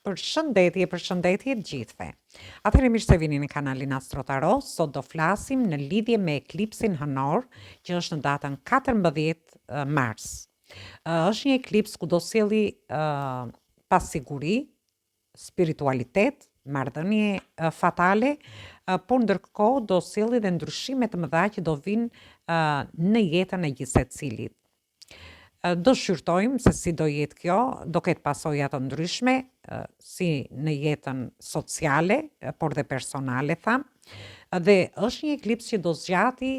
Përshëndetje të gjithëve. Atëherë mirë se vini në kanalin Astro Tarot. Sot do flasim në lidhje me eklipsin hënor, që është në datën 14 mars. Është një eklips ku do sjelli pasiguri, spiritualitet, marrëdhënie fatale, por ndërkohë do sjelli dhe ndryshime të mëdha që do vinë në jetën e gjithsecilit. Do shqyrtojmë se si do jetë kjo, do ketë pasoja të ndryshme, si në jetën sociale, por dhe personale, dhe është një eklips që do zgjati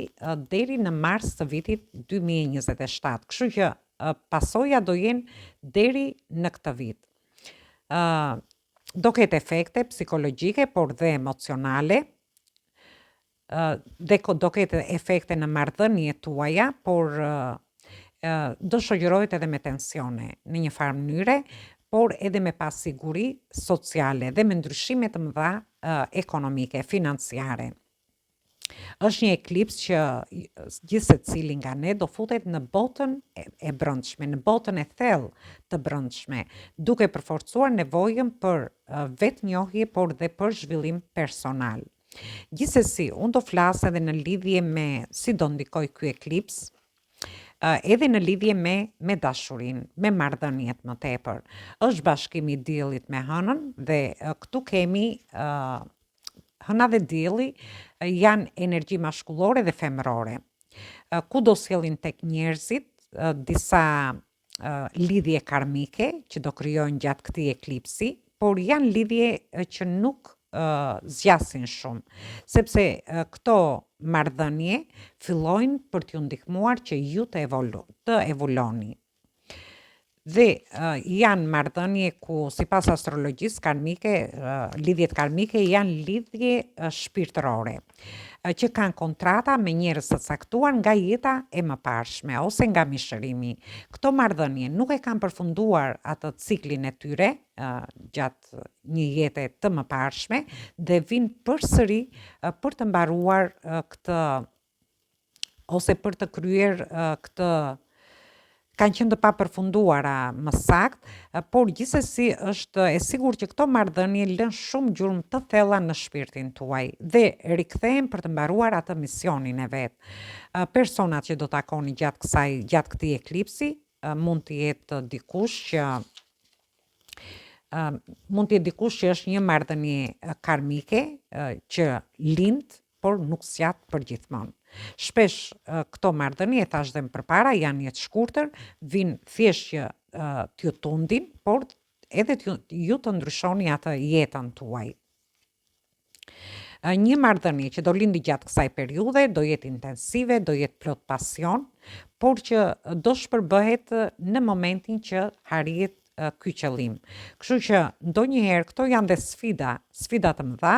deri në mars të vitit 2027, kështu që pasoja do jenë deri në këtë vit. Do ketë efekte psikologjike, por dhe emocionale, dhe do ketë efekte në marrëdhëniet tuaja, por do shoqërohet edhe me tensione në një farë mënyre, por edhe me pasiguri sociale dhe me ndryshime të mëdha ekonomike, financiare. Është një eklips që gjithsecili nga ne do futet në botën e brendshme, në botën e thellë të brendshme, duke përforcuar nevojën për vetnjohje, por dhe për zhvillim personal. Gjithsesi, unë do flas edhe në lidhje me si do ndikojë ky eklips, edhe në lidhje me dashurin, me marrëdhëniet më tepër. Është bashkimi i diellit me hënën dhe këtu kemi hëna dhe dielli janë energji mashkullore dhe femërore. Ku do sjellin tek njerëzit disa lidhje karmike që do krijojnë gjatë këtij eklipsi, por janë lidhje që nuk zgjasin shumë, sepse këto marrëdhënie fillojnë për t'ju ndihmuar që ju të evoloni. Dhe janë marrëdhënie ku sipas astrologjisë karmike, lidhjet karmike janë lidhje shpirtërore, që kanë kontrata me njerëz të caktuar nga jeta e mëparshme ose nga mishërimi. Këto marrëdhënie nuk e kanë përfunduar atë ciklin e tyre gjatë një jete të mëparshme dhe vinë përsëri për të mbaruar këtë ose për të kryer këtë, kanë qenë të papërfunduara më saktë, por gjithsesi është e sigurt që këto marrëdhënie lënë shumë gjurmë të thella në shpirtin tuaj dhe rikthehen për të mbaruar atë misionin e vet. Personat që do takoni gjatë këtij eklipsi mund të jetë dikush që është një marrëdhënie karmike që lind, por nuk zgjat përgjithmonë. Shpesh këto marrëdhënie, thash dhe më përpara, janë jetë shkurtër, vinë thjesht që t'ju tundin, por edhe ju të ndryshoni atë jetën tuaj. Një marrëdhënie që do lindi gjatë kësaj periudhe, do jetë intensive, do jetë plot pasion, por që do shpërbëhet në momentin që harriet ky qëllim. Kështu që ndonjëherë këto janë dhe sfida të mëdha,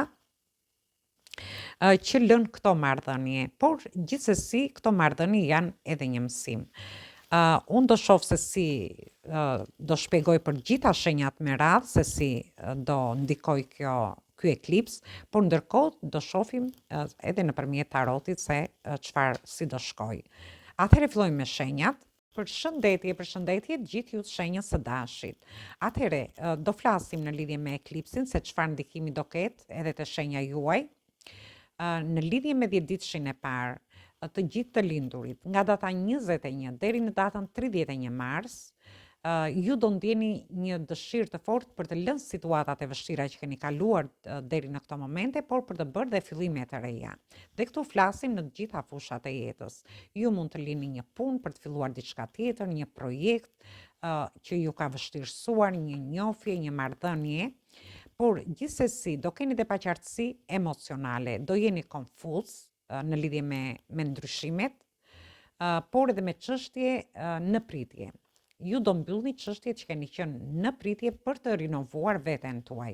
që lën këto marrëdhënie, por gjithsesi këto marrëdhënie janë edhe një mësim. Unë do shoh se si do shpjegoj për gjitha shenjat me radhë se si do ndikoj ky eklips, por ndërkohë do shohim edhe nëpërmjet tarotit se si do shkoj. Atëherë fillojmë me shenjat. Përshëndetje gjithë ju të shenjës së dashit. Atëherë do flasim në lidhje me eklipsin se çfarë ndikimi do ketë edhe te shenja juaj. Në lidhje me 10 ditëshin e parë, të gjithë të lindurit, nga data 21 deri në datën 31 mars, ju do ndjeni një dëshirë të fortë për të lënë situatat e vështira që keni kaluar deri në këto momente, por për të bërë dhe fillime të reja. Dhe këtu flasim në të gjitha fushat e jetës. Ju mund të lini një punë për të filluar diçka tjetër, një projekt që ju ka vështirësuar, një njohje, një marrëdhënie, por gjithsesi do keni dhe paqartësi emocionale, do jeni konfuz në lidhje me ndryshimet, por edhe me çështje në pritje. Ju do mbyllni çështjet që keni qenë në pritje për të rinovuar veten tuaj.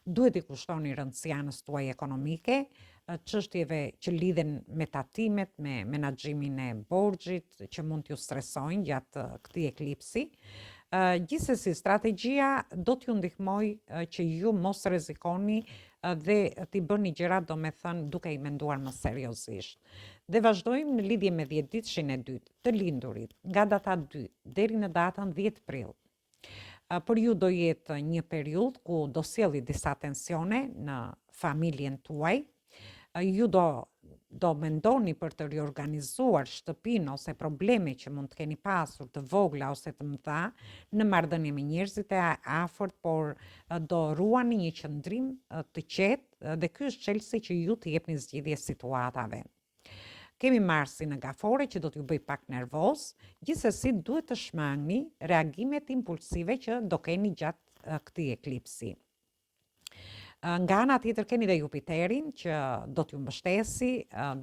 Duhet i kushtoni rëndësi anës tuaj ekonomike, çështjeve që lidhen me tatimet, me menaxhimin e borxhit që mund t'ju stresojnë gjatë këtij eklipsi. Gjithsesi, strategjia do t'ju ndihmoj që ju mos rrezikoni dhe t'i bëni gjërat domethënë duke i menduar më seriozisht. Dhe vazhdojmë në lidhje me 10 ditëshin e dytë të lindurit, nga data 2 deri në datën 10 prill. Për ju do jetë një periudhë ku do sjelli disa tensione në familjen tuaj. Ju do mendoni për të riorganizuar shtëpinë ose probleme që mund të keni pasur të vogla ose të mëdha në marrëdhënie me njerëzit e afërt, por do ruani një qëndrim të qetë dhe ky është çelësi që ju të jepni zgjidhje situatave. Kemi Marsin në gafore që do t'ju bëj pak nervoz, gjithsesi duhet të shmangni reagimet impulsive që do keni gjatë këtij eklipsi. Nga ana tjetër keni dhe Jupiterin që do t'ju mbështesi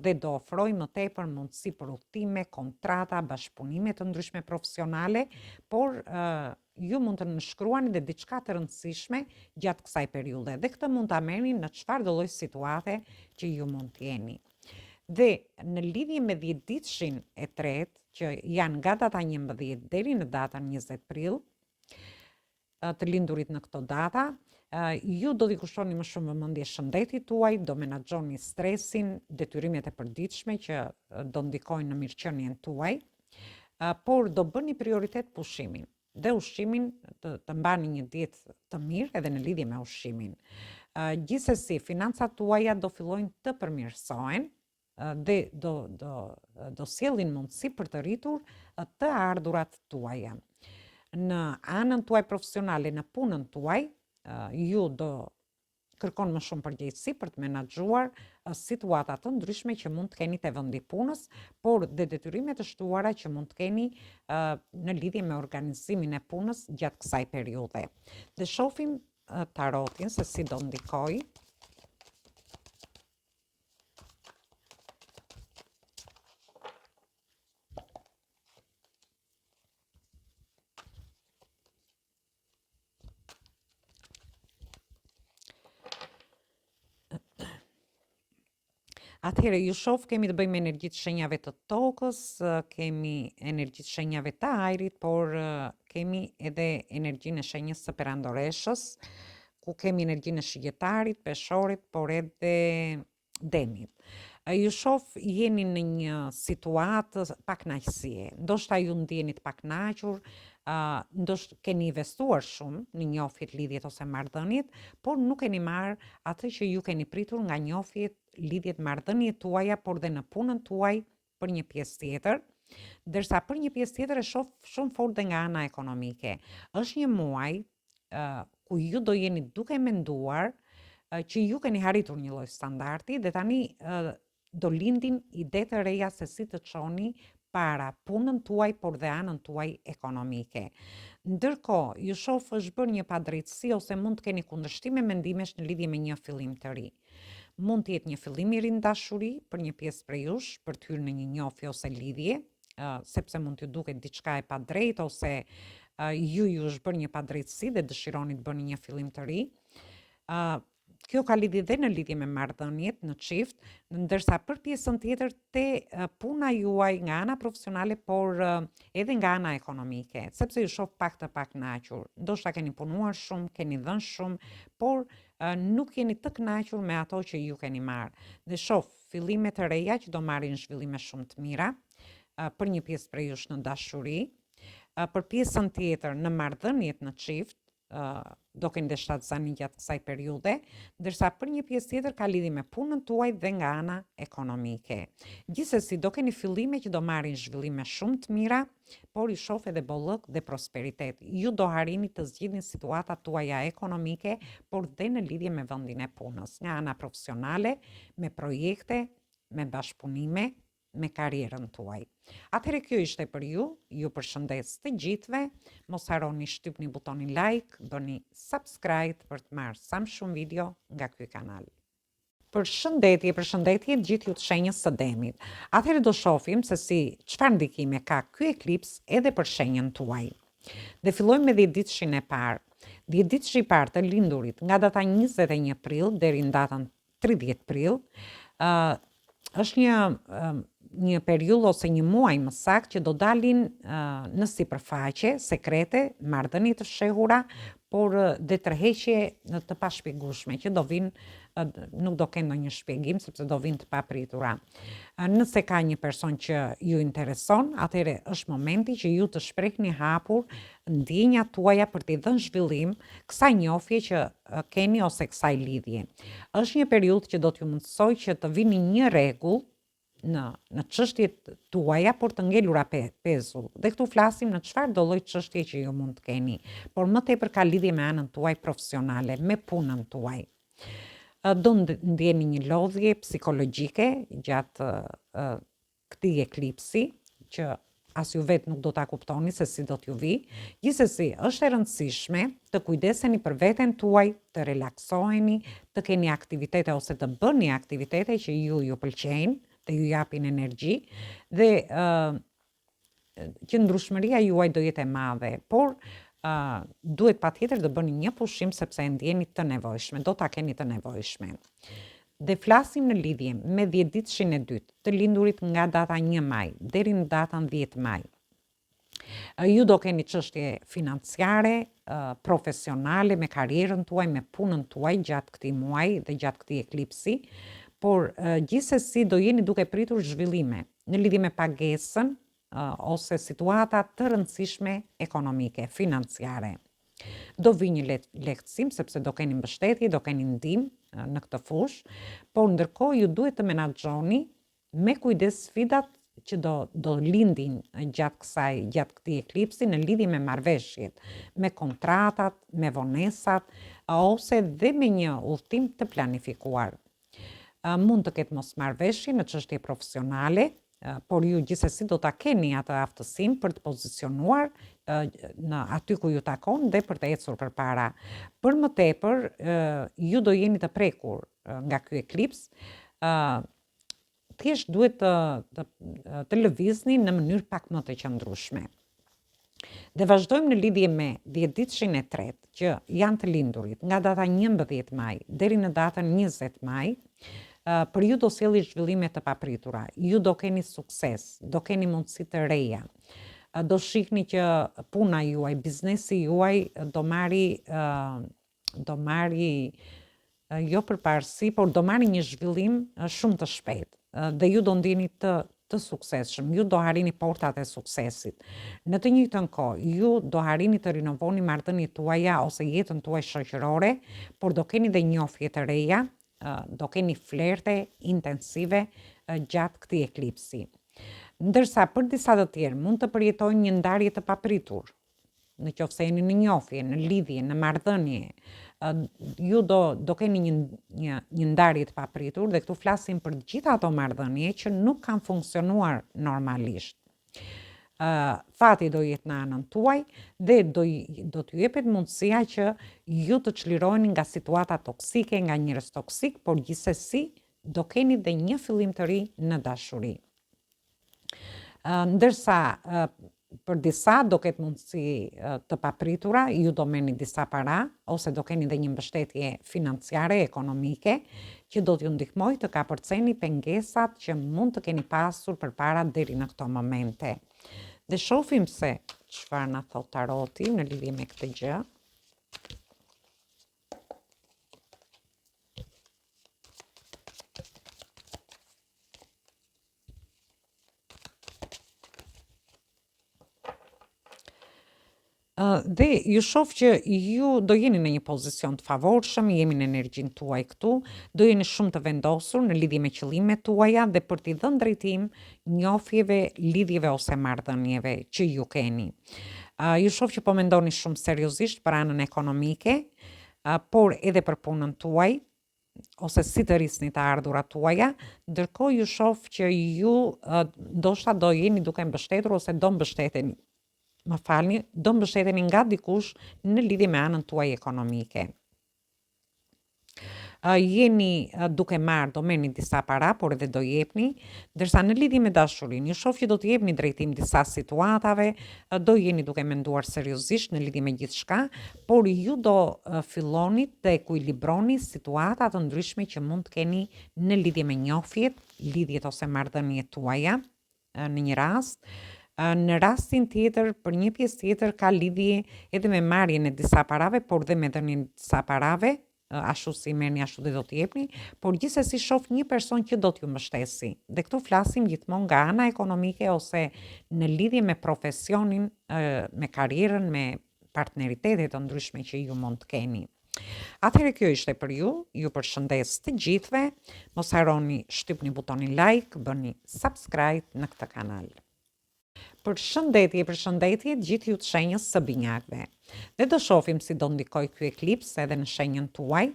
dhe do ofrojë më tepër mundësi për udhëtime, kontrata, bashkëpunime të ndryshme profesionale, por ju mund të nënshkruani dhe diçka të rëndësishme gjatë kësaj periudhe. Dhe këtë mund ta merrni në çfarëdo lloj situate që ju mund të jeni. Dhe në lidhje me 10 ditëshin e tretë, që janë nga data 11 deri në datën 20 prill, të lindurit në këto data, ju do t'i kushtoni më shumë vëmendje shëndetit tuaj, do menaxhoni stresin, detyrimet e përditshme që do ndikojnë në mirëqenien tuaj, por do bëni prioritet pushimin dhe ushqimin, të mbani një dietë të mirë edhe në lidhje me ushqimin. Gjithsesi, financat tuaja do fillojnë të përmirësohen dhe do sjellin mundësi për të rritur të ardhurat tuaja. Në anën tuaj profesionale, në punën tuaj, ju do kërkon më shumë përgjegjësi për të menaxhuar situata të ndryshme që mund të keni te vendi i punës, por dhe detyrimet të shtuara që mund të keni në lidhje me organizimin e punës gjatë kësaj periudhe. Dhe shohim tarotin se si do ndikojë. Atëherë ju shoh, kemi të bëjmë me energjitë shenjave të tokës, kemi energjitë shenjave të ajrit, por kemi edhe energjinë e shenjës së perandoreshës, ku kemi energjinë e shigetarit, peshorit, por edhe demit. Ju shoh jeni në një situatë pak kënaqësie. Ndoshta ju ndjeni të pakënaqur, ndoshta keni investuar shumë në njohjet, lidhjet ose marrëdhëniet, por nuk keni marrë atë që ju keni pritur nga njohjet, lidhjet, marrëdhëniet tuaja, por dhe në punën tuaj për një pjesë tjetër. Ndërsa për një pjesë tjetër e shoh shumë fort dhe nga ana ekonomike. Është një muaj ku ju do jeni duke menduar që ju keni arritur një lloj standardi dhe tani do lindin ide të reja se si të çoni para punën tuaj, por dhe anën tuaj ekonomike. Ndërkohë, ju shoh është bërë një padrejtësi ose mund të keni kundërshtime mendimesh në lidhje me një fillim të ri. Mund të jetë një fillim i ri në dashuri për një pjesë prej jush, për të hyrë në një njohje ose lidhje, sepse mund t'ju duket diçka e padrejtë ose ju është bërë një padrejtësi dhe dëshironi të bëni një fillim të ri. Kjo ka lidhje dhe në lidhje me marrëdhëniet në çift, ndërsa për pjesën tjetër te puna juaj nga ana profesionale, por edhe nga ana ekonomike, sepse ju shoh pak të pakënaqur. Ndoshta keni punuar shumë, keni dhënë shumë, por nuk jeni të kënaqur me ato që ju keni marrë. Dhe shoh fillime të reja që do marrin zhvillime shumë të mira për një pjesë prej jush në dashuri, për pjesën tjetër në marrëdhëniet në çift, do keni dhe shtatzani gjatë kësaj periudhe, ndërsa për një pjesë tjetër ka lidhje me punën tuaj dhe nga ana ekonomike. Gjithsesi do keni fillime që do marrin zhvillime shumë të mira, por i shoh edhe bollëk dhe prosperitet. Ju do harrini të zgjidhni situatat tuaja ekonomike, por dhe në lidhje me vendin e punës, nga ana profesionale, me projekte, me bashkëpunime, me karrierën tuaj. Atëherë kjo ishte për ju përshëndes të gjithëve, mos harroni shtypni butonin like, bëni subscribe për të marrë sa më shumë video nga ky kanal. Përshëndetje gjithë ju të shenjës së demit. Atëherë do shohim se si çfarë ndikime ka ky eklips edhe për shenjën tuaj. Dhe fillojmë me 10 ditëshin e parë. 10 ditësh i parë të lindurit nga data 21 prill deri në datën 30 prill, është një periudhë ose një muaj më saktë që do dalin në sipërfaqe sekrete, marrëdhënie të fshehura, por dhe tërheqje të pashpjegueshme që do vinë, nuk do kenë ndonjë shpjegim sepse do vinë të papritura. Nëse ka një person që ju intereson, atëherë është momenti që ju të shprehni hapur ndjenjat tuaja për t'i dhënë zhvillim kësaj njofje që keni ose kësaj lidhje. Është një periudhë që do t'ju mundsoj që të vini një rregull në çështjet tuaja por të ngelura pezull. Dhe këtu flasim në çfarë do lloj çështje që ju mund të keni, por më tepër ka lidhje me anën tuaj profesionale, me punën tuaj. Do ndjeni një lodhje psikologjike gjatë këtij eklipsi që as ju vetë nuk do ta kuptoni se si do t'ju vi. Gjithsesi, është e rëndësishme të kujdeseni për veten tuaj, të relaksoheni, të keni aktivitete ose të bëni aktivitete që ju pëlqejnë, të ju japin energji dhe qëndrueshmëria juaj do jetë e madhe, por duhet patjetër të bëni një pushim sepse e ndjeni të nevojshme, do ta keni të nevojshme. Dhe flasim në lidhje me 10-ditëshin e dytë, të lindurit nga data 1 maj deri në datën 10 maj. Ju do keni çështje financiare, profesionale, me karrierën tuaj, me punën tuaj gjatë këtij muaji dhe gjatë këtij eklipsi, por gjithsesi do jeni duke pritur zhvillime në lidhje me pagesën ose situata të rëndësishme ekonomike, financiare. Do vi një lehtësim sepse do keni mbështetje, do keni ndihmë në këtë fushë, por ndërkohë ju duhet të menaxhoni me kujdes sfidat që do lindin gjatë këtij eklipsi në lidhje me marrëveshjet, me kontratat, me vonesat ose dhe me një udhtim të planifikuar. Mund të ketë mosmarrëveshje në çështje profesionale, por ju gjithsesi do ta keni atë aftësinë për të pozicionuar në aty ku ju takon dhe për të ecur përpara. Për më tepër, ju do jeni të prekur nga ky eklips, thjesht duhet të lëvizni në mënyrë pak më të qëndrueshme. Dhe vazhdojmë në lidhje me 10-ditëshin e tretë, që janë të lindurit nga data 11 maj deri në datën 20 maj. Për ju do sjellë zhvillime të papritura, ju do keni sukses, do keni mundësi të reja, do shihni që puna juaj, biznesi juaj do marri jo përparësi, por do marri një zhvillim shumë të shpejtë dhe ju do ndjeni të suksesshëm, ju do harrini portat e suksesit. Në të njëjtën kohë, ju do harrini të rinovoni marrëdhëniet tuaja ose jetën tuaj shoqërore, por do keni dhe njofje të reja, do keni flerte intensive gjatë këtij eklipsi. Ndërsa për disa të tjerë mund të përjetojnë një ndarje të papritur, në qoftë se jeni në njofje, në lidhje, në marrëdhënie, ju do keni një ndarje të papritur dhe këtu flasim për gjitha ato marrëdhënie që nuk kanë funksionuar normalisht. Fati do jetë në anën tuaj dhe do t'ju jepet mundësia që ju të çliroheni nga situata toksike, nga njerëz toksik, por gjithsesi do keni dhe një fillim të ri në dashuri. Ndërsa për disa do ketë mundësi të papritura, ju do merrni disa para ose do keni dhe një mbështetje financiare, ekonomike, që do t'ju ndihmojë të kapërceni pengesat që mund të keni pasur përpara deri në këto momente. Dhe shohim se çfarë na thot taroti në lidhje me këtë gjë. Dhe ju shoh që ju do jeni në një pozicion të favorshëm, jemi në energjinë tuaj këtu, do jeni shumë të vendosur në lidhje me qëllimet tuaja dhe për t'i dhënë drejtim njofjeve, lidhjeve ose marrëdhënieve që ju keni. Ju shoh që po mendoni shumë seriozisht për anën ekonomike, por edhe për punën tuaj, ose si të rrisni të ardhurat tuaja, ndërkohë ju shoh që ju ndoshta do jeni duke mbështetur ose do mbështeteni. Do mbështeteni nga dikush në lidhje me anën tuaj ekonomike. Jeni duke marrë, do merrni disa para, por edhe do jepni, ndërsa në lidhje me dashurinë, ju shoh që do të jepni drejtim disa situatave, do jeni duke menduar seriozisht në lidhje me gjithçka, por ju do filloni të ekuilibroni situata të ndryshme që mund të keni në lidhje me njofjet, lidhjet ose marrëdhëniet tuaja në një rast. Në rastin tjetër, për një pjesë tjetër ka lidhje edhe me marrjen e disa parave, por dhe me dhënien e disa parave, ashtu si merrni ashtu dhe do t'i jepni, por gjithsesi shoh një person që do t'ju mbështesi. Dhe këtu flasim gjithmonë nga ana ekonomike ose në lidhje me profesionin, me karrierën, me partneritetet të ndryshme që ju mund të keni. Atëherë kjo ishte për ju përshëndes të gjithëve, mos harroni shtypni butonin like, bëni subscribe në këtë kanal. Përshëndetje gjithë ju të shenjës së binjakëve. Dhe do shohim si do ndikoj ky eklips edhe në shenjën tuaj.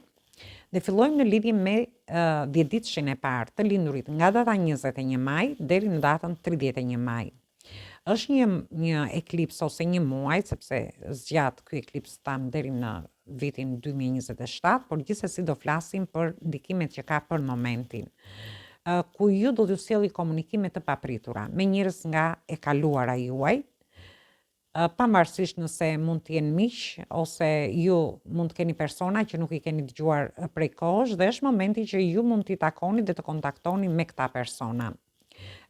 Dhe fillojmë në lidhje me 10 ditëshin e parë të lindurit nga data 21 maj deri në datën 31 maj. Është një eklips ose një muaj, sepse zgjat ky eklips tam deri në vitin 2027, por gjithsesi do flasim për ndikimet që ka për momentin. Ku ju do t'ju sjelli komunikime të papritura me njerëz nga e kaluara juaj, pavarësisht nëse mund të jenë miq ose ju mund të keni persona që nuk i keni dëgjuar prej kohësh dhe është momenti që ju mund t'i takoni dhe të kontaktoni me këta persona.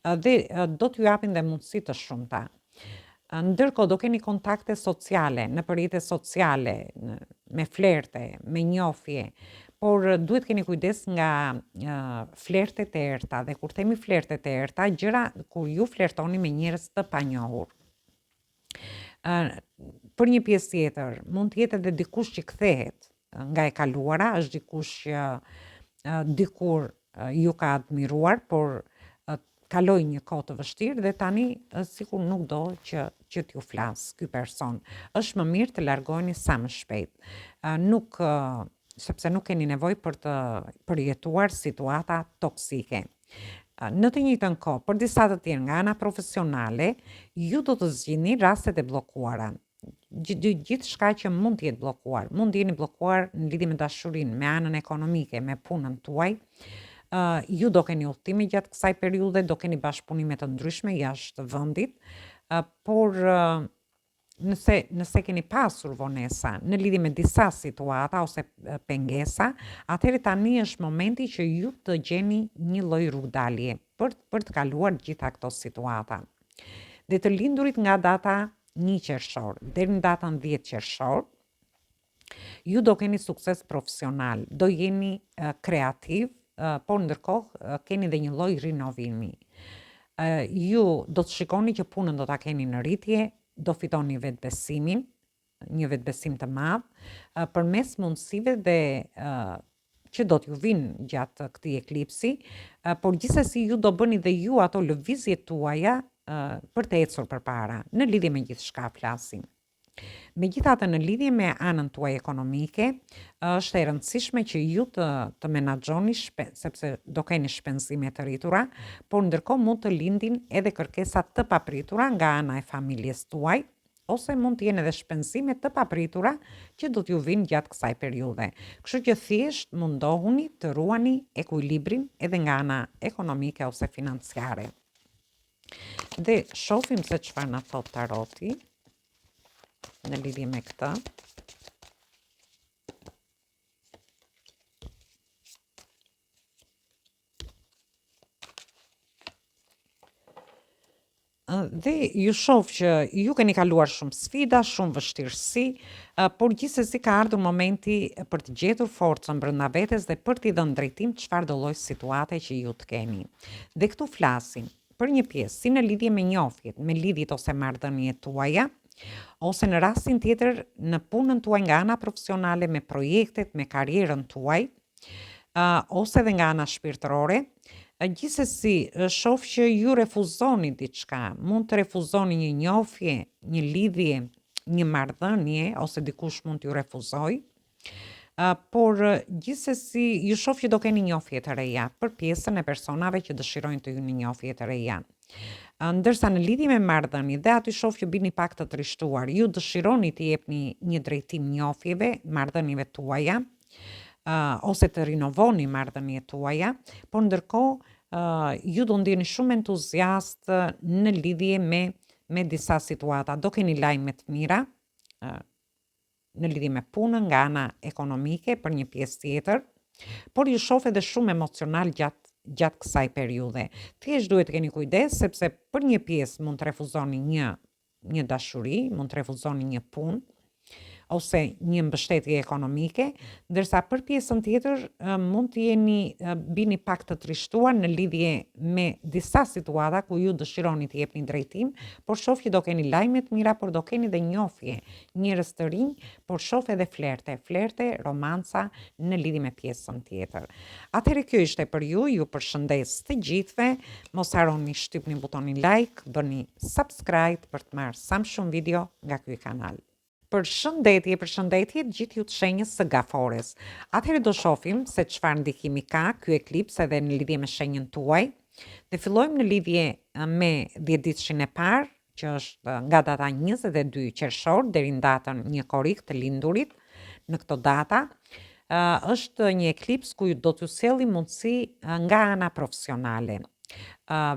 Dhe do t'ju japin dhe mundësi të shumta. Ndërkohë do keni kontakte sociale, në rrjete sociale, me flerte, me njohje, por duhet keni kujdes nga flertet e errta. Dhe kur themi flertet e errta, gjëra kur ju flertoni me njerëz të panjohur. Për një pjesë tjetër, mund të jetë edhe dikush që kthehet nga e kaluara, është dikush që dikur ju ka admiruar, por kaloi një kohë të vështirë dhe tani sikur nuk do që t'ju flas ky person. Është më mirë të largoheni sa më shpejt. Sepse nuk keni nevojë për të përjetuar situata toksike. Në të njëjtën kohë, për disa të tjerë nga ana profesionale, ju do të zgjidhni rastet e bllokuara. Gjithçka që mund të jetë bllokuar, mund të jeni bllokuar në lidhje me dashurinë, me anën ekonomike, me punën tuaj. Ju do keni udhëtime gjatë kësaj periudhe, do keni bashkëpunime të ndryshme jashtë vendit, por nëse keni pasur vonesa në lidhje me disa situata ose pengesa, atëherë tani është momenti që ju të gjeni një lloj rrugdalje për të kaluar gjitha këto situata. Dhe të lindurit nga data 1 qershor deri në datën 10 qershor, ju do keni sukses profesional, do jeni kreativ, por ndërkohë keni dhe një lloj rinovimi. Ju do të shikoni që punën do ta keni në rritje, do fitoni vetbesimin, një vetbesim të madh, përmes mundësive dhe që do t'ju vinë gjatë këtij eklipsi, por gjithsesi ju do bëni dhe ju ato lëvizjet tuaja për të ecur përpara, në lidhje me gjithçka flasim. Megjithatë, në lidhje me anën tuaj ekonomike, është e rëndësishme që ju të menaxhoni sepse do keni shpenzime të rritura, por ndërkohë mund të lindin edhe kërkesa të papritura nga ana e familjes tuaj, ose mund të jenë edhe shpenzime të papritura që do t'ju vinë gjatë kësaj periudhe. Kështu që thjesht mundohuni të ruani ekuilibrin edhe nga ana ekonomike ose financiare. Dhe shohim se çfarë na thot taroti në lidhje me këtë. Dhe ju shoh që ju keni kaluar shumë sfida, shumë vështirësi, por gjithsesi ka ardhur momenti për të gjetur forcën brenda vetes dhe për t'i dhënë drejtim çfarëdo lloj situate që ju të keni. Dhe këtu flasim për një pjesë si në lidhje me njohjet, me lidhjet ose marrëdhëniet tuaja, ose në rastin tjetër në punën tuaj nga ana profesionale, me projektet, me karrierën tuaj, ose edhe nga ana shpirtërore. Gjithsesi, shoh që ju refuzoni diçka, mund të refuzoni një njohje, një lidhje, një marrëdhënie, ose dikush mund t'ju refuzoj. Por gjithsesi ju shoh që do keni njohje të reja për pjesën e personave që dëshirojnë të jeni njohje të reja. Ndërsa në lidhje me marrëdhënie dhe aty shoh që bini pak të trishtuar, ju dëshironi të jepni një drejtim njohjeve, marrëdhënieve tuaja, ose të rinovoni marrëdhëniet tuaja, por ndërkohë ju do ndjeni shumë entuziast në lidhje me disa situata. Do keni lajme të mira në lidhje me punën nga ana ekonomike për një pjesë tjetër, por ju shoh edhe shumë emocional gjatë kësaj periudhe. Thjesht duhet të keni kujdes sepse për një pjesë mund të refuzoni një dashuri, mund të refuzoni një punë ose një mbështetje ekonomike, ndërsa për pjesën tjetër mund të bini pak të trishtuar në lidhje me disa situata ku ju dëshironi të jepni drejtim, por shoh që do keni lajme të mira, por do keni dhe njohje, njerëz të rinj, por shoh edhe flerte, romanca në lidhje me pjesën tjetër. Atëherë kjo ishte për ju përshëndes të gjithëve, mos harroni shtypni butonin like, bëni subscribe për të marrë sa më shumë video nga ky kanal. Përshëndetje gjithë ju të shenjës së gafores. Atëherë do shohim se çfarë ndikimi ka ky eklips edhe në lidhje me shenjën tuaj. Dhe fillojmë në lidhje me 10 ditëshin e parë, që është nga data 22 qershor deri në datën 1 korrik të lindurit. Në këto data është një eklips ku do t'ju sjellë mundësi nga ana profesionale.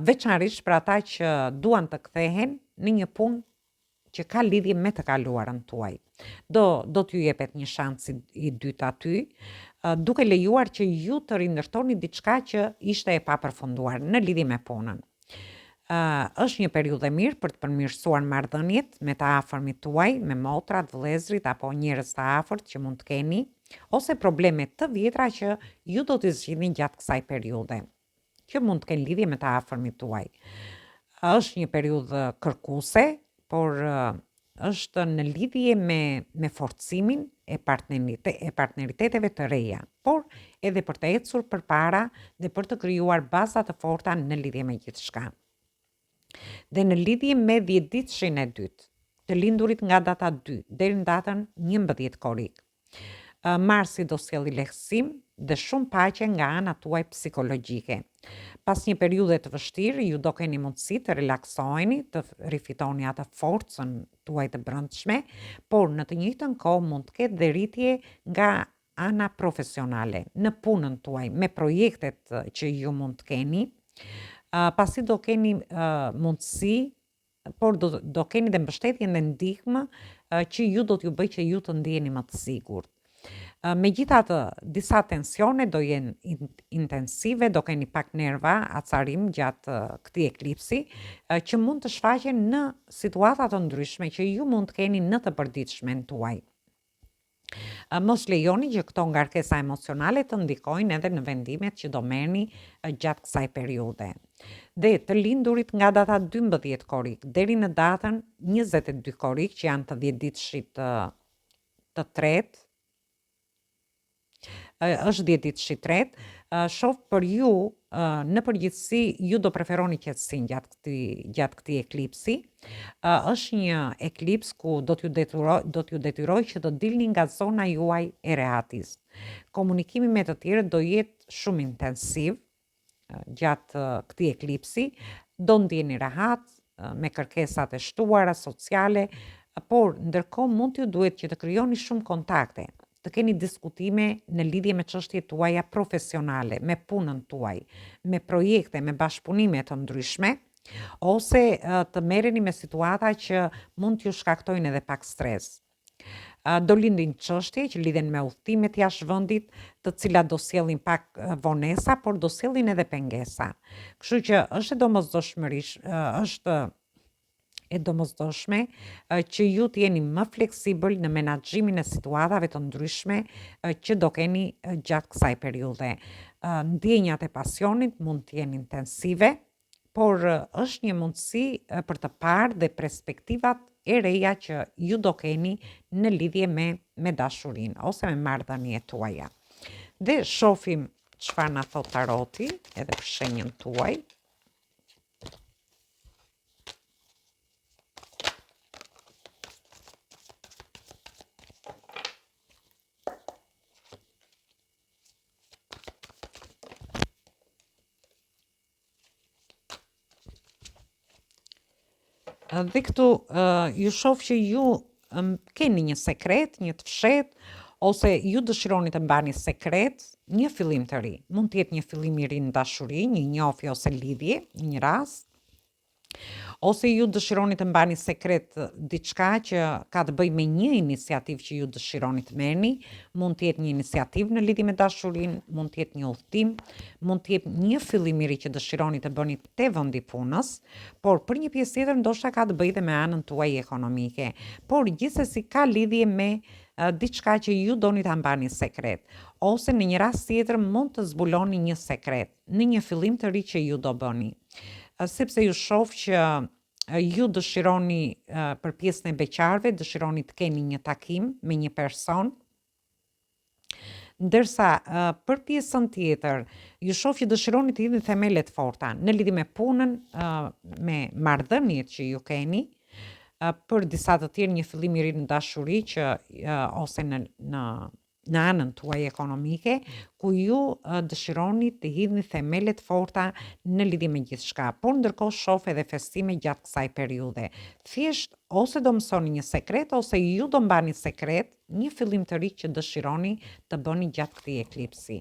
Veçanërisht për ata që duan të kthehen në një punë që ka lidhje me të kaluarën tuaj. Do t'ju jepet një shans i dytë aty, duke lejuar që ju të rindërtoni diçka që ishte e papërfunduar në lidhje me punën. Është një periudhë e mirë për të përmirësuar marrëdhëniet me të afërmit tuaj, me motrat, vëllezërit apo njerëz të afërt që mund të keni, ose probleme të vjetra që ju do t'i zgjidhni gjatë kësaj periudhe, që mund të kenë lidhje me të afërmit tuaj. Është një periudhë kërkuese, por është në lidhje me forcimin e partneriteteve të reja, por edhe për të ecur përpara dhe për të krijuar baza të forta në lidhje me gjithçka. Dhe në lidhje me 10 ditëshin e dytë, të lindurit nga data 2 deri në datën 11 korrik. Marsi do sjellë lehtësim dhe shumë paqe nga ana tuaj psikologjike. Pas një periudhe të vështirë, ju do keni mundësi të relaksoheni, të rifitoni atë forcën tuaj të brendshme, por në të njëjtën kohë mund të ketë dhe rritje nga ana profesionale, në punën tuaj, me projektet që ju mund të keni, pasi do keni mundësi, por do keni dhe mbështetje dhe ndihmë që ju do t'ju bëj që ju të ndjeni më të sigurt. Megjithatë, disa tensione do jenë intensive, do keni pak nerva, acarim gjatë këtij eklipsi, që mund të shfaqen në situata të ndryshme që ju mund të keni në të përditshmen tuaj. Mos lejoni që këto ngarkesa emocionale të ndikojnë edhe në vendimet që do merrni gjatë kësaj periudhe. Dhe të lindurit nga data 12 korrik deri në datën 22 korrik, që janë të 10 ditëshit të tretë, është 10 ditësh i tretë, shoh për ju në përgjithësi ju do preferoni qetësinë gjatë këtij eklipsi. Është një eklips ku do t'ju detyroj që të dilni nga zona juaj e rehatis. Komunikimi me të tjerët do jetë shumë intensiv gjatë këtij eklipsi, do ndjeni rehat me kërkesat e shtuara sociale, por ndërkohë mund t'ju duhet që të krijoni shumë kontakte, të keni diskutime në lidhje me çështjet tuaja profesionale, me punën tuaj, me projekte, me bashkëpunime të ndryshme, ose të merreni me situata që mund t'ju shkaktojnë edhe pak stres. Do lindin çështje që lidhen me udhëtimet jashtë vendit, të cilat do sjellin pak vonesa, por do sjellin edhe pengesa. Kështu që është e domosdoshme që ju të jeni më fleksibël në menaxhimin e situatave të ndryshme që do keni gjatë kësaj periudhe. Ndjenjat e pasionit mund të jenë intensive, por është një mundësi për të parë dhe perspektivat e reja që ju do keni në lidhje me dashurinë ose me marrëdhëniet tuaja. Dhe shohim çfarë na thot taroti edhe për shenjën tuaj. Dhe këtu ju shoh që ju keni një sekret, një të fshet, ose ju dëshironi të mbani sekret, një fillim të ri. Mund të jetë një fillim i ri në dashuri, një njohje ose lidhje, në një rast, Ose ju dëshironi të mbani sekret diçka që ka të bëjë me një iniciativë që ju dëshironi të merrni, mund të jetë një iniciativë në lidhje me dashurinë, mund të jetë një udhtim, mund të jetë një fillim i ri që dëshironi të bëni te vendi punës, por për një pjesë tjetër ndoshta ka të bëjë dhe me anën tuaj ekonomike, por gjithsesi ka lidhje me diçka që ju doni ta mbani sekret, ose në një rast tjetër mund të zbuloni një sekret në një fillim të ri që ju do bëni. Sepse ju shoh që ju dëshironi për pjesën e beqarëve, dëshironi të keni një takim me një person, ndërsa për pjesën tjetër ju shoh që dëshironi të hidhni themele të forta në lidhje me punën, me marrëdhëniet që ju keni, për disa të tjerë një fillim i ri në dashuri që ose në anën tuaj ekonomike, ku ju dëshironi të hidhni themele të forta në lidhje me gjithçka, por ndërkohë shoh edhe festime gjatë kësaj periudhe. Thjesht ose do mësoni një sekret ose ju do mbani sekret një fillim të ri që dëshironi të bëni gjatë këtij eklipsi.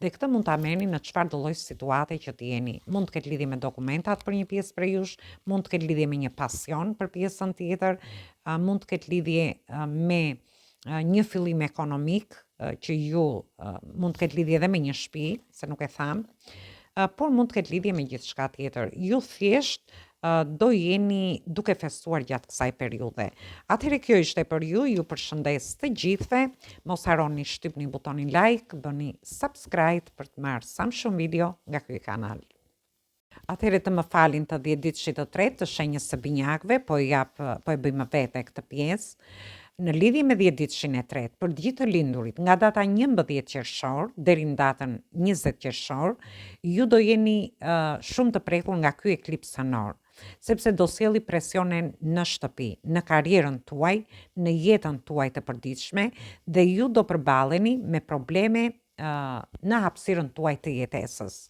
Dhe këtë mund ta merrni në çfarëdo lloj situate që të jeni. Mund të ketë lidhje me dokumentat për një pjesë prej jush, mund të ketë lidhje me një pasion për pjesën tjetër, mund të ketë lidhje me një fillim ekonomik që ju mund të ketë lidhje edhe me një shtëpi, se nuk e tham, por mund të ketë lidhje me gjithçka tjetër. Ju thjesht do jeni duke festuar gjatë kësaj periudhe. Atëherë kjo ishte për ju, ju përshëndes të gjithëve, mos harroni shtypni butonin like, bëni subscribe për të marrë sa më shumë video nga ky kanal. Atëherë të më falin të 10 ditësh të tretë të shenjës së binjakëve, po e bëjmë vete këtë pjesë. Në lidhje me 10 ditëshin e tretë, për gjithë të lindurit, nga data 11 qershor deri në datën 20 qershor, ju do jeni shumë të prekur nga ky eklips anor, sepse do sjelli presione në shtëpi, në karrierën tuaj, në jetën tuaj të përditshme, dhe ju do përballeni me probleme në hapësirën tuaj të jetesës.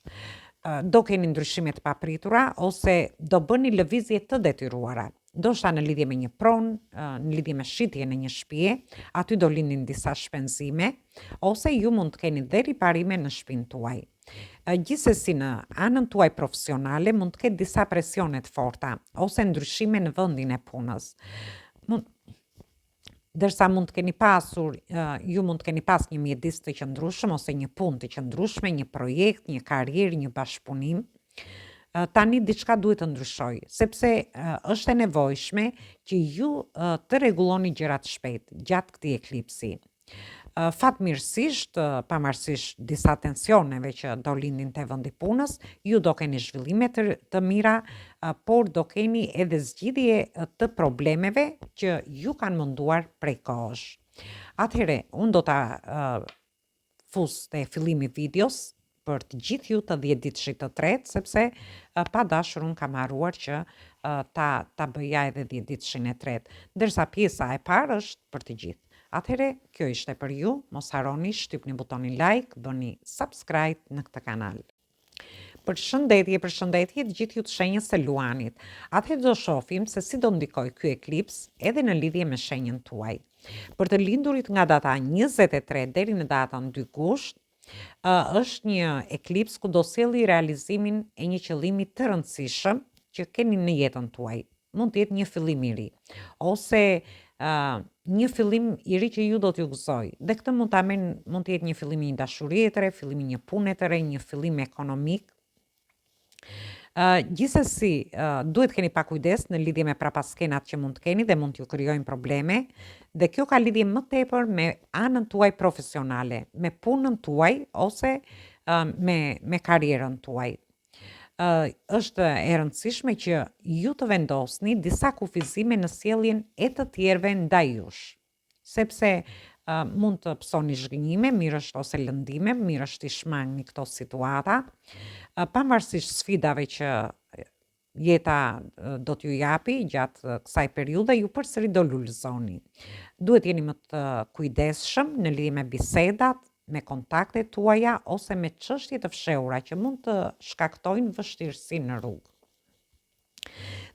Do keni ndryshime të papritura ose do bëni lëvizje të detyruara. Ndoshta në lidhje me një pronë, në lidhje me shitje në një shtëpi, aty do lindin disa shpenzime, ose ju mund të keni dhe riparime në shtëpinë tuaj. Gjithsesi në anën tuaj profesionale mund të ketë disa presione të forta ose ndryshime në vendin e punës. Dërsa mund të keni pasur, ju mund të keni pas një mjedis të qëndrueshëm ose një punë të qëndrueshme, një projekt, një karrierë, një bashkëpunim. Tani diçka duhet të ndryshoj, sepse është e nevojshme që ju të rregulloni gjërat shpejt gjatë këtij eklipsi. Fatmirësisht, pavarësisht disa tensioneve që do lindin te vendi punës, ju do keni zhvillime të mira, por do keni edhe zgjidhje të problemeve që ju kanë munduar prej kohësh. Atëherë, unë do ta fus te fillimi i videos për të gjithë ju të 10 ditëshit të tretë, sepse pa dashur unë kam harruar që ta bëja edhe 10 ditëshin e tretë, ndërsa pjesa e parë është për të gjithë. Atëherë, kjo ishte për ju, mos harroni shtypni butonin like, bëni subscribe në këtë kanal. Përshëndetje të gjithë ju të shenjës së luanit. Atëherë do shohim se si do ndikoj ky eklips edhe në lidhje me shenjën tuaj. Për të lindurit nga data 23 deri në datën 2 gusht, është një eklips ku do sjelli realizimin e një qëllimi të rëndësishëm që keni në jetën tuaj. Mund të jetë një fillim i ri, ose një fillim i ri që ju do t'ju gëzoj. Dhe këtë mund të jetë një fillim i një dashurie të re, fillim i një pune të re, një fillim ekonomik. Gjithsesi, duhet keni pak kujdes në lidhje me prapaskenat që mund të keni dhe mund t'ju krijojnë probleme, dhe kjo ka lidhje më tepër me anën tuaj profesionale, me punën tuaj ose me karrierën tuaj. Është e rëndësishme që ju të vendosni disa kufizime në sjelljen e të tjerëve ndaj jush, sepse mund të pësoni zhgënjime, mirësht ose lëndime, mirësht i shmangni këto situata, pavarësisht sfidave që jeta do t'ju japi gjatë kësaj periudhe, ju përsëri do lulëzoni. Duhet jeni më të kujdesshëm në lidhje me bisedat, me kontaktet tuaja ose me çështje të fshehura që mund të shkaktojnë vështirësi në rrugë.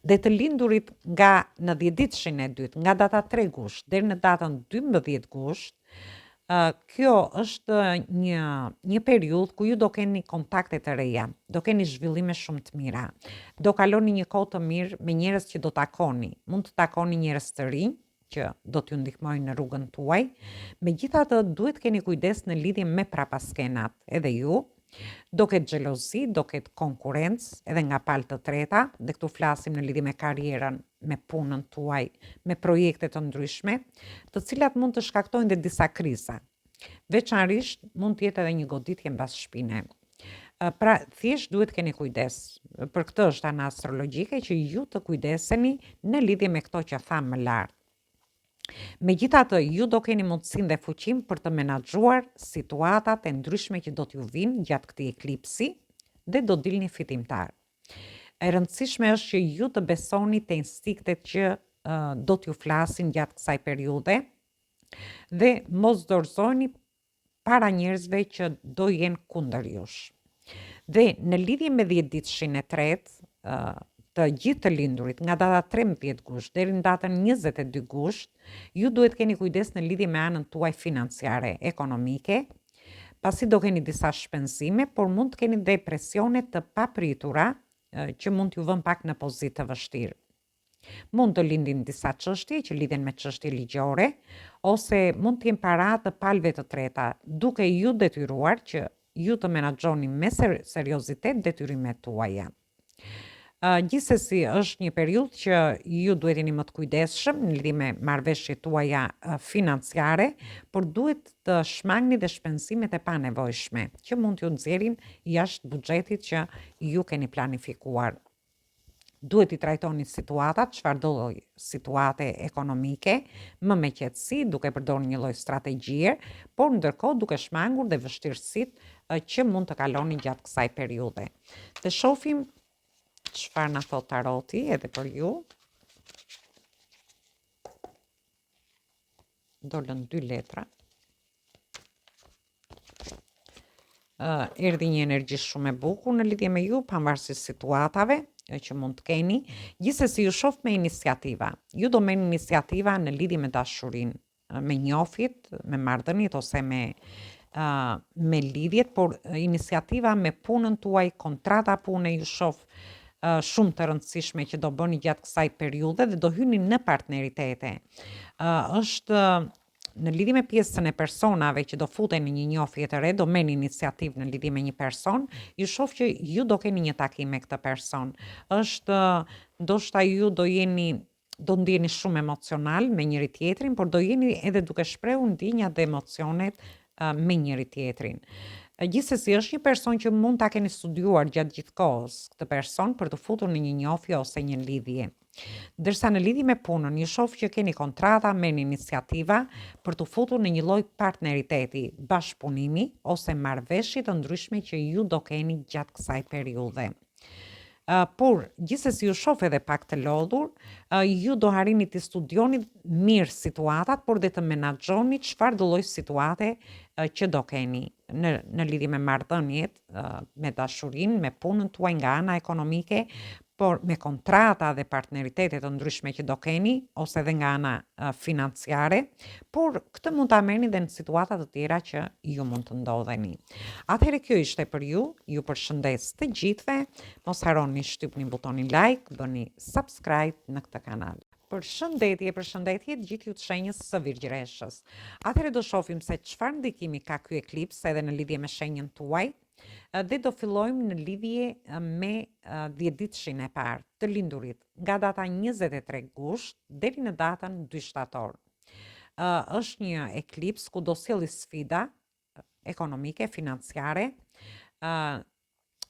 Dhe të lindurit nga në 10 ditëshin e dytë, nga data 3 gusht deri në datën 12 gusht, Kjo është një periudhë ku ju do keni kontakte të reja, do keni zhvillime shumë të mira, do kaloni një kohë të mirë me njerëz që do takoni, mund të takoni njerëz të rinj që do t'ju ndihmojnë në rrugën tuaj. Megjithatë, duhet keni kujdes në lidhje me prapaskenat, edhe ju. Do ketë xhelozi, do ketë konkurrencë edhe nga palë të treta, dhe këtu flasim në lidhje me karrierën, me punën tuaj, me projekte të ndryshme, të cilat mund të shkaktojnë dhe disa kriza. Veçanërisht mund të jetë edhe një goditje mbas shpine. Pra, thjesht duhet keni kujdes. Për këtë është ana astrologjike që ju të kujdeseni në lidhje me këto që tham më lart. Megjithatë, ju do keni mundësinë dhe fuqinë për të menaxhuar situatat e ndryshme që do t'ju vinë gjatë këtij eklipsi dhe do dilni fitimtar. E rëndësishme është që ju të besoni te instiktet që do t'ju flasin gjatë kësaj periudhe dhe mos dorëzoni para njerëzve që do jenë kundër jush. Dhe në lidhje me 10 ditëshin e tretë, të gjithë të lindurit nga data 13 gusht deri në datën 22 gusht, ju duhet keni kujdes në lidhje me anën tuaj financiare, ekonomike, pasi do keni disa shpenzime, por mund të keni dhe presione të papritura që mund t'ju vën pak në pozitë të vështirë. Mund të lindin disa çështje që lidhen me çështje ligjore, ose mund t'jen para të palëve të treta, duke ju detyruar që ju të menaxhoni me seriozitet detyrimet tuaja. Gjithsesi është një periudhë që ju duhet jeni më të kujdesshëm në lidhje me marrëveshjet tuaja financiare, por duhet të shmangni dhe shpenzimet e panevojshme që mund t'ju nxjerrin jashtë buxhetit që ju keni planifikuar. Duhet i trajtoni situatat, çfarëdo lloj situate ekonomike, më me qetësi, duke përdorur një lloj strategjie, por ndërkohë duke shmangur dhe vështirësitë që mund të kaloni gjatë kësaj periudhe. Të shohim çfarë na thot taroti edhe për ju. Dolën 2 letra. Erdhi një energji shumë e bukur në lidhje me ju, pavarësisht situatave që mund të keni. Gjithsesi ju shoh me iniciativa. Ju do merrni iniciativa në lidhje me dashurinë, me njofit, me marrëdhëniet ose me lidhjet, por iniciativa me punën tuaj, kontrata pune ju shoh shumë të rëndësishme që do bëni gjatë kësaj periudhe dhe do hyni në partneritete. Është në lidhje me pjesën e personave që do futen në një njohje të re, do merrni iniciativë në lidhje me një person, ju shoh që ju do keni një takim me këtë person. Është ndoshta ju do ndjeni shumë emocional me njëri tjetrin, por do jeni edhe duke shprehur ndjenjat dhe emocionet me njëri tjetrin. Gjithsesi është një person që mund ta keni studiuar gjatë gjithë kohës këtë person për të futur në një njohje ose një lidhje. Ndërsa në lidhje me punën, ju shoh që keni kontrata, merrni iniciativa për të futur në një lloj partneriteti, bashkëpunimi ose marrëveshje të ndryshme që ju do keni gjatë kësaj periudhe. Por gjithsesi ju shoh edhe pak të lodhur, ju do harrini të studioni mirë situatat, por dhe të menaxhoni çfarëdo lloj situate që do keni në lidhje me marrëdhëniet, me dashurinë, me punën tuaj nga ana ekonomike, por me kontrata dhe partneritete të ndryshme që do keni, ose edhe nga ana financiare, por këtë mund ta merrni dhe në situata të tjera që ju mund të ndodheni. Atëherë kjo ishte për ju përshëndes të gjithëve, mos harroni shtypni butonin like, bëni subscribe në këtë kanal. Përshëndetje të gjithë ju të shenjës së Virgjëreshës. Atëherë do shohim se çfarë ndikimi ka ky eklips edhe në lidhje me shenjën tuaj. Dhe do fillojmë në lidhje me 10 ditëshin e parë të lindurit nga data 23 gusht deri në datën 2 shtator. Është një eklips ku do sjellë sfida ekonomike, financiare.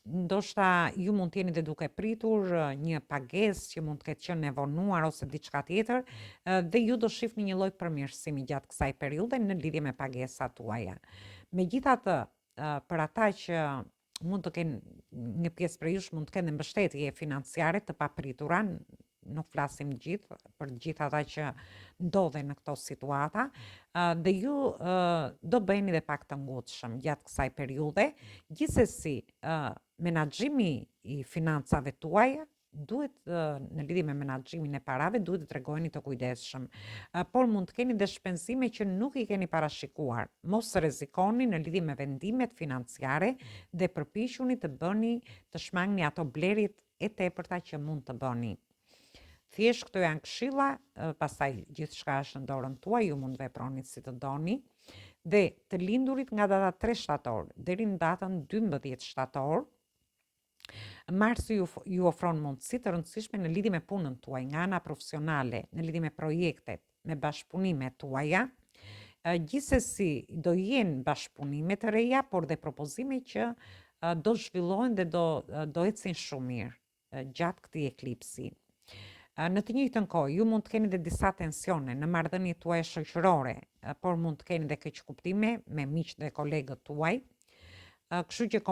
Ndoshta ju mund të jeni dhe duke pritur një pagesë që mund të ketë qenë e vonuar ose diçka tjetër, dhe ju do shihni një lloj përmirësimi gjatë kësaj periudhe në lidhje me pagesat tuaja. Megjithatë, për ata që mund të kenë një pjesë për jush mund të kenë mbështetje financiare të papritura, nuk flasim gjithë, për gjithë ata që ndodhen në këto situata, dhe ju do bëheni dhe pak të ngutshëm gjatë kësaj periudhe. Gjithsesi, menaxhimi i financave tuaja duhet në lidhje me menaxhimin e parave duhet të tregojeni të kujdesshëm. Por mund të keni dhe shpenzime që nuk i keni parashikuar. Mos rrezikoni në lidhje me vendimet financiare dhe përpiquni të shmangni ato blerit e tepërta që mund të bëni. Thjesht këto janë këshilla, pastaj gjithçka është në dorën tuaj, ju mund veproni si të doni. Dhe të lindurit nga data 3 shtator deri në datën 12 shtator, Marsi ju ofron mundësi të rëndësishme në lidhje me punën tuaj nga ana profesionale, në lidhje me projektet, me bashkëpunimet tuaja. Gjithsesi do jenë bashkëpunime të reja, por dhe propozime që do zhvillohen dhe do ecin shumë mirë gjatë këtij eklipsi. Në të njëjtën kohë, ju mund të keni dhe disa tensione në marrëdhëniet tuaja shoqërore, por mund të keni dhe keqkuptime me miqtë dhe kolegët tuaj. Kështu që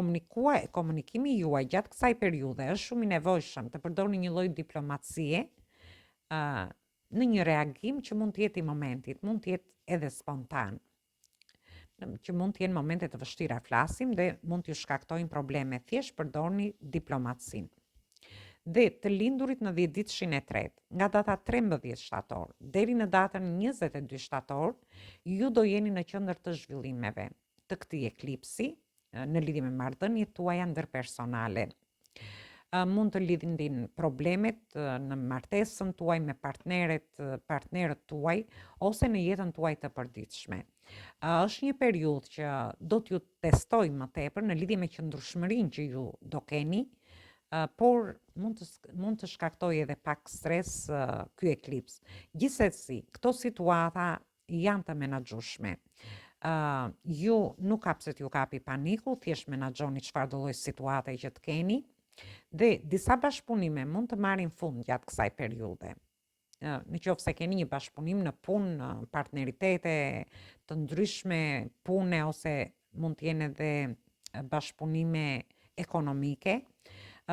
komunikimi juaj gjatë kësaj periudhe është shumë i nevojshëm të përdorni një lloj diplomacie në një reagim që mund të jetë i momentit, mund të jetë edhe spontan, që mund të jenë momente të vështira, flasim dhe mund t'ju shkaktojnë probleme, thjesht përdorni diplomacinë. Dhe të lindurit në 10 ditëshin e tretë, nga data 13 shtator deri në datën 22 shtator, ju do jeni në qendër të zhvillimeve të këtij eklipsi në lidhje me marrëdhëniet tuaja ndërpersonale. Mund të lidhin problemet në martesën tuaj me partnerët tuaj ose në jetën tuaj të përditshme. Është një periudhë që do t'ju testoj më tepër në lidhje me qëndrueshmërinë që ju do keni, por mund të shkaktoj edhe pak stres ky eklips. Gjithsesi, këto situata janë të menaxhueshme. Ju nuk ka pse t'ju kapi paniku, thjesht menaxhoni çfarë do lloj situate që të keni dhe disa bashkëpunime mund të marrin fund gjatë kësaj periudhe. Në qoftë se keni një bashkëpunim në punë, partneritete të ndryshme, pune ose mund të jenë edhe bashkëpunime ekonomike,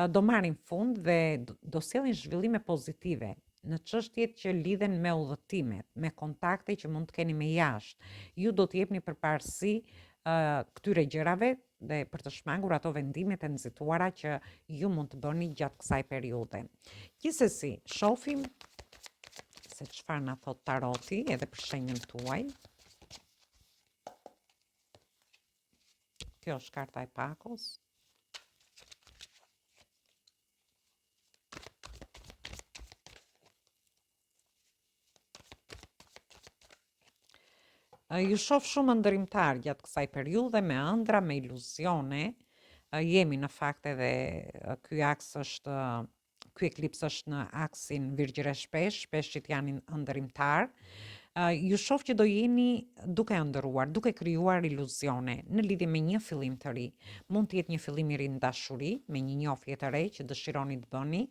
do marrin fund dhe do sjellin zhvillime pozitive në çështjet që lidhen me udhëtimet, me kontakte që mund të keni me jashtë. Ju do të jepni përparësi këtyre gjërave dhe për të shmangur ato vendimet e nxituara që ju mund të bëni gjatë kësaj periudhe. Gjithsesi, shohim se çfarë na thot taroti edhe për shenjën tuaj. Kjo është karta e pakos. Ju shoh shumë ndërimtar gjatë kësaj periudhe me ëndra, me iluzione. Jemi në fakt edhe ky eklips është në aksin Virgjëre shpeshit janë ndërimtar. Ju shoh që do jeni duke ëndëruar, duke krijuar iluzione në lidhje me një fillim të ri. Mund të jetë një fillim i ri në dashuri, me një njohje të re që dëshironi të bëni.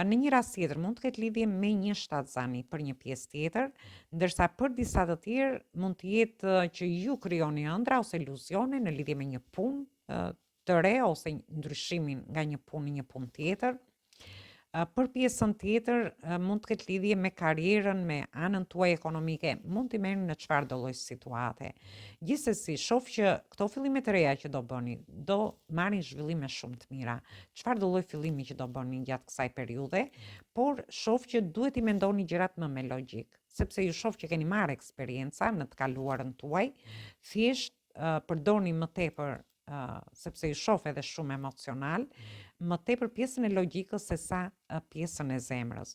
Në një rast tjetër mund të ketë lidhje me një shtatzani për një pjesë tjetër, ndërsa për disa të tjerë mund të jetë që ju krijoni ëndra ose iluzione në lidhje me një punë të re ose ndryshimin nga një punë në një punë tjetër. Për pjesën tjetër mund të ketë lidhje me karrierën, me anën tuaj ekonomike, mund t'i merrni në çfarë do lloj situate. Gjithsesi, shoh që këto fillime të reja që do bëni do marrin zhvillime shumë të mira. Çfarë do lloj fillimi që do bëni gjatë kësaj periudhe, por shoh që duhet i mendoni gjërat më me logjik, sepse ju shoh që keni marrë eksperjenca në të kaluarën tuaj, thjesht përdorni më tepër sepse ju shoh edhe shumë emocional, më tepër pjesën e logjikës se sa pjesën e zemrës.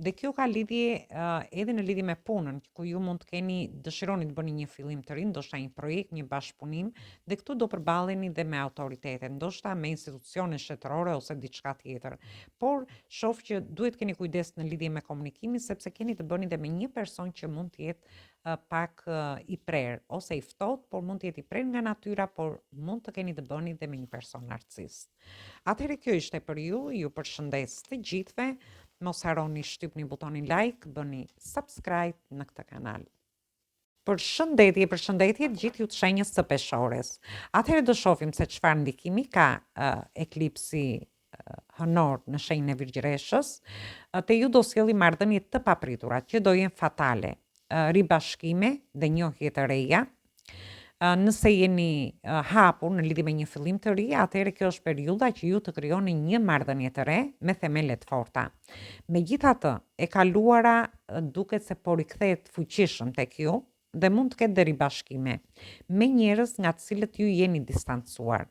Dhe kjo ka lidhje edhe në lidhje me punën, ku ju mund të keni dëshironi të bëni një fillim të ri, ndoshta një projekt, një bashkëpunim, dhe këtu do përballeni dhe me autoritetet, ndoshta me institucione shtetërore ose diçka tjetër. Por shoh që duhet keni kujdes në lidhje me komunikimin, sepse keni të bëni dhe me një person që mund të jetë pak i prerë ose i ftohtë, por mund të jetë i prerë nga natyra, por mund të keni të bëni dhe me një person narcist. Atëherë kjo ishte për ju përshëndes të gjithëve, mos harroni shtypni butonin like, bëni subscribe në këtë kanal. Përshëndetje gjithë ju të shenjës së peshores. Atëherë do shohim se çfarë ndikimi ka eklipsi hënor në shenjën e Virgjëreshës, te ju do sjelli marrëdhënie të papritura që do jenë fatale, ribashkime dhe njohje të reja. Nëse jeni hapur në lidhje me një fillim të ri, atëherë kjo është periudha që ju të krijoni një marrëdhënie të re me themele të forta. Megjithatë, e kaluara duket se po rikthehet fuqishëm tek ju dhe mund të ketë deri bashkime me njerëz nga të cilët ju jeni distancuar.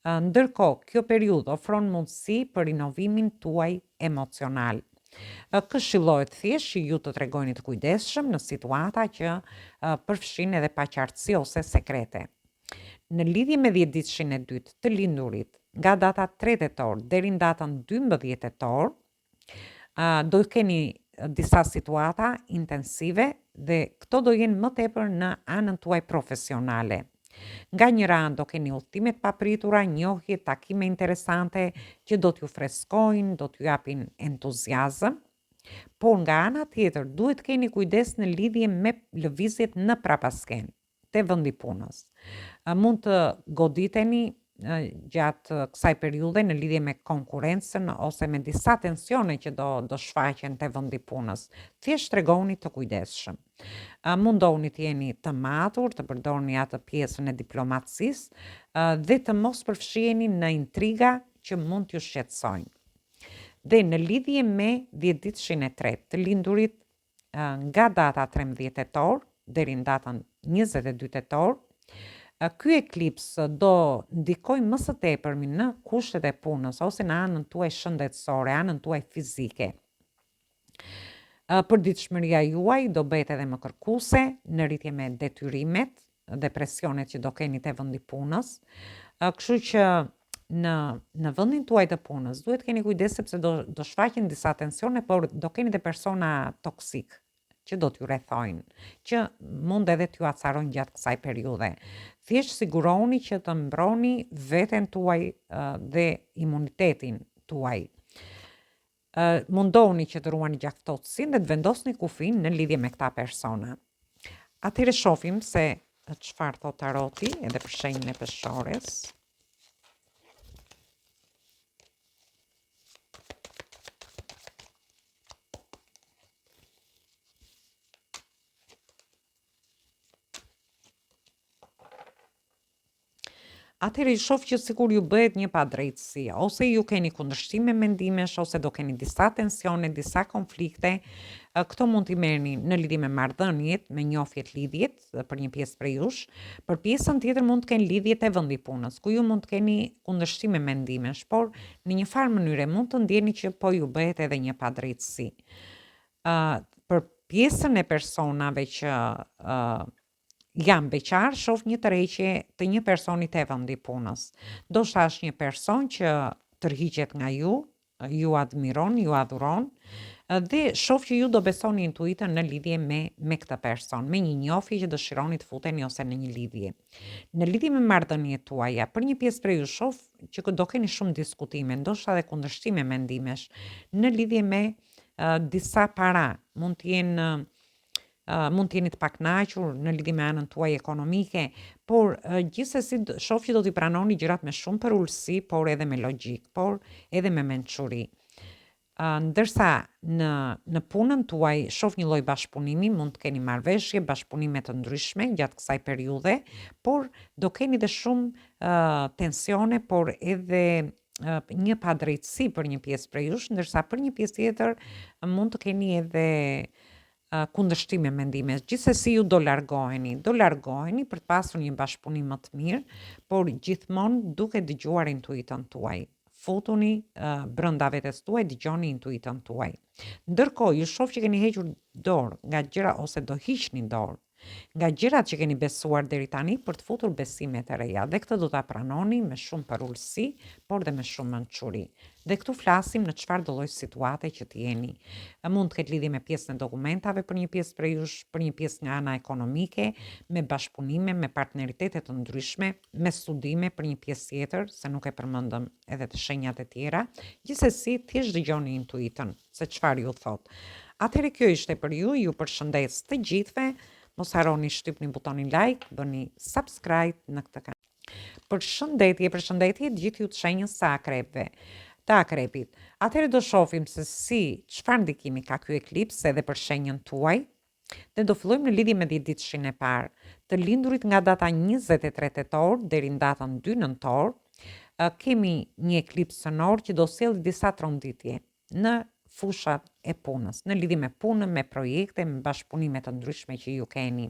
Ndërkohë, kjo periudhë ofron mundësi për rinovimin tuaj emocional. Këshillohet thjesht që ju të tregoni të kujdesshëm në situata që përfshin edhe paqartësi ose sekrete. Në lidhje me 10-ditëshin e dytë të lindurit, nga data 3 tetor deri në datën 12 tetor, do të keni disa situata intensive dhe këto do jenë më tepër në anën tuaj profesionale. Nga njëra anë do keni udhëtime të papritura, njohje, takime interesante që do t'ju freskojnë, do t'ju japin entuziazëm, por nga ana tjetër duhet keni kujdes në lidhje me lëvizjet në prapasken, te vendi punës. Mund të goditeni gjatë kësaj periudhe në lidhje me konkurrencën ose me disa tensione që do shfaqen te vendi punës. Thjesht tregoni të kujdesshëm. Mundohuni të jeni të matur, të përdorni atë pjesën e diplomacisë dhe të mos përfshiheni në intriga që mund t'ju shqetësojnë. Dhe në lidhje me 10-ditëshin e tretë të lindurit, nga data 13 tetor deri në datën 22 tetor, ky eklips do ndikojë më së tepërmi në kushtet e punës ose në anën tuaj shëndetësore, anën tuaj fizike. Përditshmëria juaj do bëhet edhe më kërkuese në rritje me detyrimet dhe presionet që do keni te vendi punës. Kështu që në vendin tuaj të punës duhet keni kujdes sepse do shfaqen disa tensione, por do keni dhe persona toksik që do t'ju rrethojnë, që mund edhe t'ju acarojnë gjatë kësaj periudhe. Thjesht siguroni që të mbroni veten tuaj dhe imunitetin tuaj. Mundohuni që të ruani gjaktotësin dhe të vendosni kufin në lidhje me këta persona. Atëherë shohim se çfarë thot taroti edhe për shenjën e peshores. Atëherë i shoh që sikur ju bëhet një padrejtësi, ose ju keni kundërshtime mendimesh, ose do keni disa tensione, disa konflikte. Këto mund t'i merrni në lidhje me marrëdhëniet, me njohjet lidhjet për një pjesë prej jush. Për pjesën tjetër mund të kenë lidhjet e vendi punës, ku ju mund të keni kundërshtime mendimesh, por në një farë mënyre mund të ndjeni që po ju bëhet edhe një padrejtësi. Për pjesën e personave që jam beqar, shoh një tërheqje të një personi te vendi punës. Ndoshta është një person që tërhiqet nga ju admiron, ju adhuron, dhe shoh që ju do besoni intuitën në lidhje me këtë person, me një njohje që dëshironi të futeni ose në një lidhje. Në lidhje me marrëdhëniet tuaja, për një pjesë prej ju shoh që do keni shumë diskutime, ndoshta edhe kundërshtime mendimesh në lidhje me disa para, mund të jeni të pakënaqur në lidhje me anën tuaj ekonomike, por gjithsesi shoh që do t'i pranoni gjërat me shumë përullësi, por edhe me logjik, por edhe me mençuri. Ndërsa në punën tuaj shoh një lloj bashkëpunimi, mund të keni marrëveshje, bashkëpunime të ndryshme gjatë kësaj periudhe, por do keni dhe shumë tensione, por edhe një padrejtësi për një pjesë prej jush, ndërsa për një pjesë tjetër mund të keni edhe kundërshtime mendimesh. Gjithsesi ju do largoheni për të pasur një bashkëpunim më të mirë, por gjithmonë duke dëgjuar intuitën tuaj. Futuni brenda vetes tuaj, dëgjoni intuitën tuaj. Ndërkohë, ju shoh që keni hequr dorë nga gjëra ose do hiqni dorë nga gjërat që keni besuar deri tani për të futur besime të reja, dhe këtë do ta pranoni me shumë përullësi, por dhe me shumë mençuri. Dhe këtu flasim në çfarë do lloj situate që të jeni. Mund të ketë lidhje me pjesën e dokumentave për një pjesë prej jush, për një pjesë nga ana ekonomike, me bashkëpunime, me partneritete të ndryshme, me studime për një pjesë tjetër, se nuk e përmendëm edhe të shenjat e tjera. Gjithsesi, thjesht dëgjoni intuitën se çfarë ju thot. Atëherë kjo ishte për ju përshëndes të gjithëve. Mos harroni shtypni butonin like, bëni subscribe në këtë kanal. Përshëndetje gjithë ju të shenjës së akrepëve, të akrepit. Atëherë do shohim se çfarë ndikimi ka ky eklips edhe për shenjën tuaj. Dhe do fillojmë në lidhje me 10 ditëshin e parë. Të lindurit nga data 23 tetor deri në datën 2 nëntor, kemi një eklips sonor që do sjellë disa tronditje në fushat e punës, në lidhje me punën, me projekte, me bashkëpunime të ndryshme që ju keni.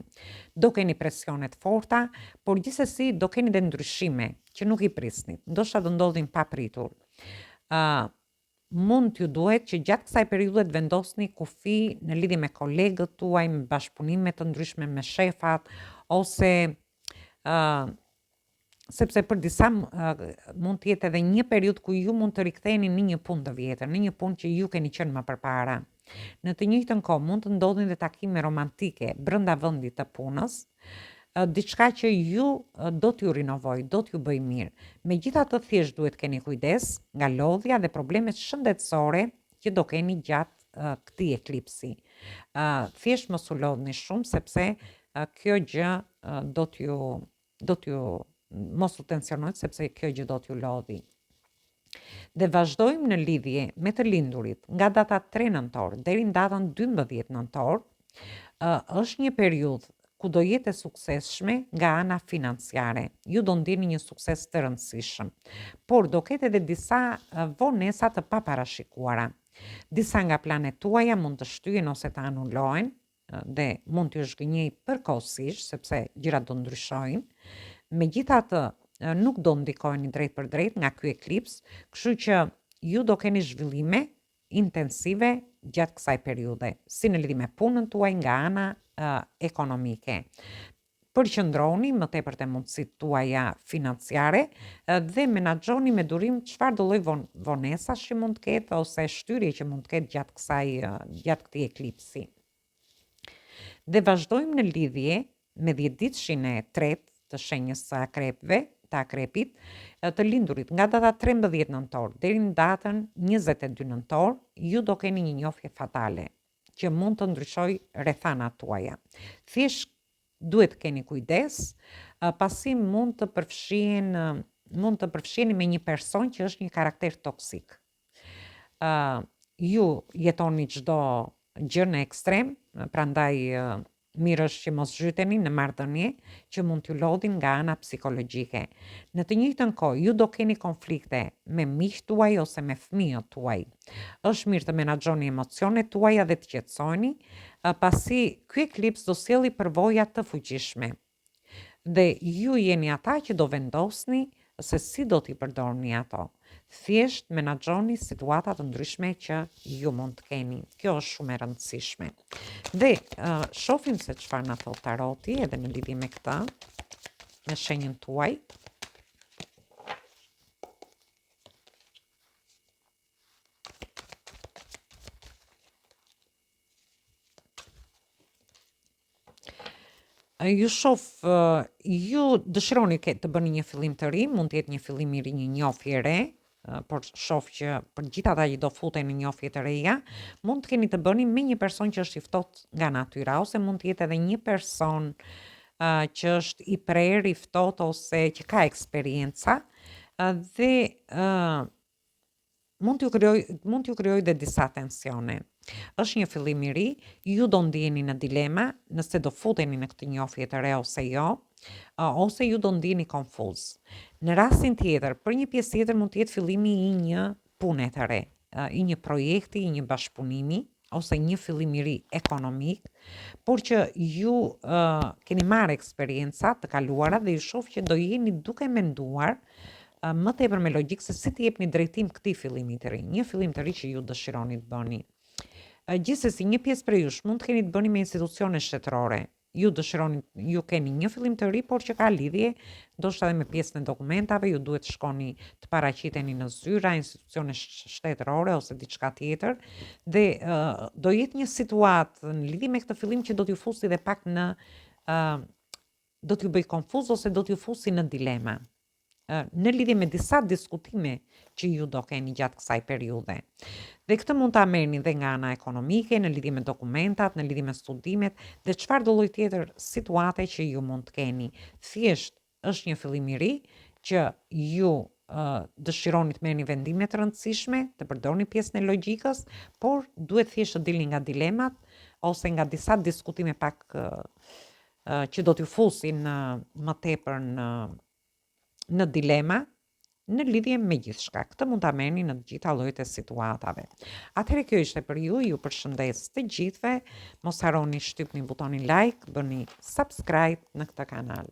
Do keni presione të forta, por gjithsesi do keni dhe ndryshime që nuk i prisnit, ndoshta do ndodhin papritur. Mund t'ju duhet që gjatë kësaj periudhe të vendosni kufi në lidhje me kolegët tuaj, me bashkëpunime të ndryshme me shefat, ose sepse për disa mund të jetë edhe një periudhë ku ju mund të riktheheni në një punë të vjetër, në një punë që ju keni qenë më përpara. Në të njëjtën kohë mund të ndodhin dhe takime romantike brenda vendit të punës, diçka që ju do t'ju rinovoj, do t'ju bëj mirë. Megjithatë, thjesht duhet keni kujdes nga lodhja dhe problemet shëndetësore që do keni gjatë këtij eklipsi. Thjesht mos u lodhni shumë sepse kjo gjë do t'ju mos u tensionojt sepse kjo gjë do t'ju lodhi. Dhe vazhdojmë në lidhje me të lindurit nga data 3 nëntor deri në datën 12 nëntor, është një periudhë ku do jetë e suksesshme nga ana financiare. Ju do ndjeni një sukses të rëndësishëm, por do ketë edhe disa vonesa të paparashikuara. Disa nga planet tuaja mund të shtyhen ose të anulojnë dhe mund t'ju zhgënjej përkohësisht sepse gjërat do ndryshojnë. Megjithatë, nuk do ndikojnë drejt për drejt nga ky eklips, kështu që ju do keni zhvillime intensive gjatë kësaj periudhe, si në lidhje me punën tuaj nga ana ekonomike. Përqendroni më tepër te mundësitë tuaja financiare dhe menaxhoni me durim çfarë do lloj vonesash që mund të ketë ose shtyrje që mund të ketë gjatë këtij eklipsi. Dhe vazhdojmë në lidhje me 10 ditëshin e tretë të shenjës së akrepit, të lindurit nga data 13 nëntor deri në datën 22 nëntor, ju do keni një njohje fatale që mund të ndryshoj rrethanat tuaja. Thjesht duhet keni kujdes, pasi mund të përfshiheni me një person që është një karakter toksik. Ju jetoni çdo gjë në ekstrem, prandaj mirë është që mos zhyteni në marrëdhënie që mund t'ju lodhin nga ana psikologjike. Në të njëjtën kohë, ju do keni konflikte me miqtë tuaj ose me fëmijët tuaj. Është mirë të menaxhoni emocionet tuaja dhe të qetësoheni, pasi ky eklips do sjellë përvoja të fuqishme. Dhe ju jeni ata që do vendosni se si do t'i përdorni ato. Thjesht menaxhoni situata të ndryshme që ju mund të keni. Kjo është shumë e rëndësishme. Dhe shohim se çfarë na thot taroti edhe në lidhje me këtë, me shenjën tuaj. Ju shoh, ju dëshironi të bëni një fillim të ri, mund të jetë një fillim i ri, një njohje e re, por shoh që për gjithë ata që do futen në njohje të reja, mund të keni të bëni me një person që është i ftohtë nga natyra, ose mund të jetë edhe një person që është i prerë, i ftohtë ose që ka eksperjenca dhe mund t'ju krijojë dhe disa tensione. Është një fillim i ri, ju do ndjeni në dilema nëse do futeni në këtë njohje të re ose jo, ose ju do ndjeni konfuz. Në rastin tjetër, për një pjesë tjetër mund të jetë fillimi i një pune të re, i një projekti, i një bashkëpunimi, ose një fillim i ri ekonomik, por që ju keni marrë eksperjenca të kaluara dhe ju shoh që do jeni duke menduar më tepër me logjikë se si të jepni drejtim këtij fillimi të ri, një fillim të ri që ju dëshironi të bëni. Gjithsesi, një pjesë prej jush mund të keni të bëni me institucione shtetërore. Ju keni një fillim të ri, por që ka lidhje ndoshta edhe me pjesën e dokumentave, ju duhet të shkoni të paraqiteni në zyra, institucione shtetërore ose diçka tjetër, dhe do jetë një situatë në lidhje me këtë fillim që do t'ju fusi dhe pak do t'ju bëj konfuz ose do t'ju fusi në dilema. Në lidhje me disa diskutime që ju do keni gjatë kësaj periudhe. Dhe këtë mund ta merrni dhe nga ana ekonomike, në lidhje me dokumentat, në lidhje me studimet dhe çfarë do lloj tjetër situate që ju mund të keni. Thjesht është një fillim i ri që ju dëshironi të merrni vendime të rëndësishme, të përdorni pjesën e logjikës, por duhet thjesht të dilni nga dilemat ose nga disa diskutime pak që do t'ju fusin më tepër në dilema, në lidhje me gjithçka. Këtë mund ta merrni në të gjitha llojet e situatave. Atëherë kjo ishte për ju përshëndes të gjithëve. Mos harroni shtypni butonin like, bëni subscribe në këtë kanal.